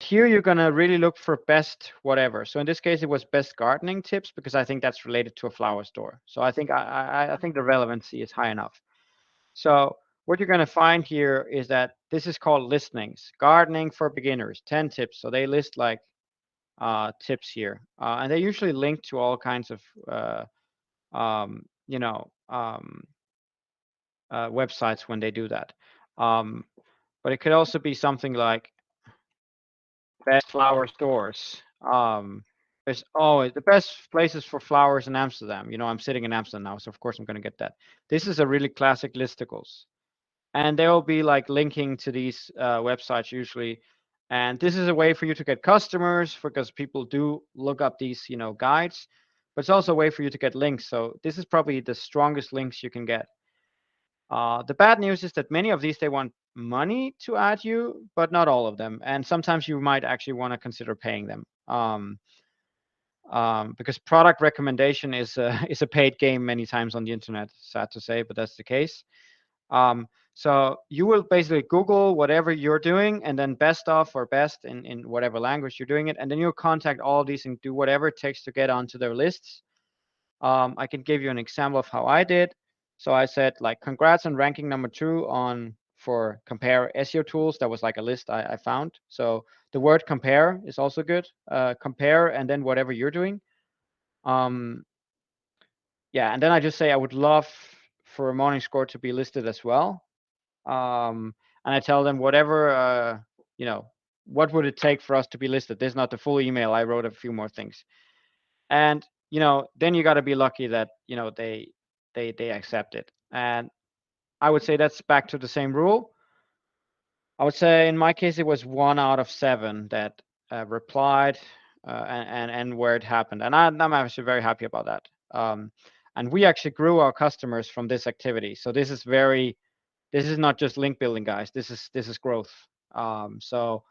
here you're gonna really look for best whatever. So in this case, it was best gardening tips because I think that's related to a flower store. So I think I think the relevancy is high enough. So what you're gonna find here is that this is called listings, gardening for beginners, 10 tips. So they list like tips here, and they usually link to all kinds of you know websites when they do that. Um, but it could also be something like best flower stores. There's always the best places for flowers in Amsterdam. I'm sitting in Amsterdam now, so of course I'm going to get that. This is a really classic listicles, and they will be like linking to these websites usually. And this is a way for you to get customers because people do look up these, guides. But it's also a way for you to get links. So this is probably the strongest links you can get. The bad news is that many of these they want money to add you, but not all of them. And sometimes you might actually want to consider paying them, because product recommendation is a is a paid game many times on the internet. Sad to say, but that's the case. So you will basically Google whatever you're doing, and then best of or best in whatever language you're doing it, and then you'll contact all of these and do whatever it takes to get onto their lists. I can give you an example of how I did. So I said like, congrats on ranking number 2 on for compare SEO tools. That was like a list I found. So the word compare is also good. Compare and then whatever you're doing. Um, yeah, and then I just say I would love for a morning score to be listed as well. And I tell them whatever, what would it take for us to be listed? This is not the full email. I wrote a few more things. And then you got to be lucky that they accept it. And I would say that's back to the same rule. I would say in my case it was 1 out of 7 that replied, and where it happened, and I'm actually very happy about that. And we actually grew our customers from this activity. So this is not just link building, guys. This is growth. So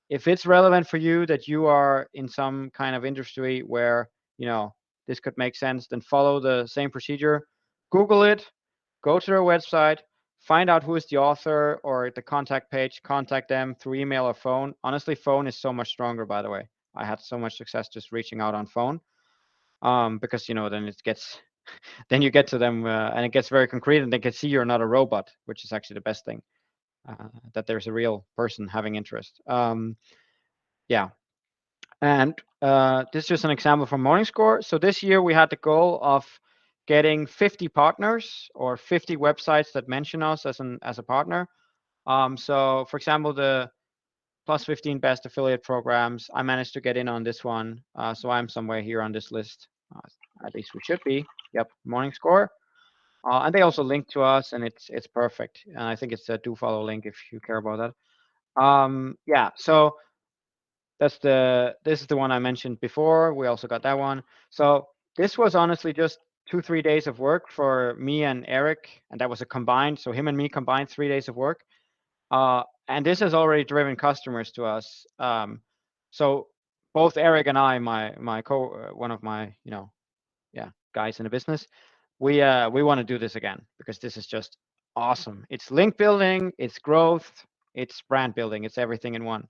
if it's relevant for you that you are in some kind of industry where this could make sense, then follow the same procedure. Google it, go to their website, find out who is the author or the contact page, contact them through email or phone. Honestly, phone is so much stronger, by the way. I had so much success just reaching out on phone, because then it gets then you get to them, and it gets very concrete, and they can see you're not a robot, which is actually the best thing, that there's a real person having interest. Yeah. And this is just an example from Morningscore. So this year we had the goal of getting 50 partners or 50 websites that mention us as a partner. So for example, the plus 15 best affiliate programs, I managed to get in on this one. So I'm somewhere here on this list. At least we should be. Yep, Morningscore. And they also link to us, and it's perfect. And I think it's a do follow link if you care about that. Yeah, so this is the one I mentioned before. We also got that one. So this was honestly just 2-3 days of work for me and Eric, and that was a combined. So him and me combined 3 days of work. And this has already driven customers to us. So both Eric and I, one of my guys in the business, we want to do this again because this is just awesome. It's link building, it's growth, it's brand building, it's everything in one.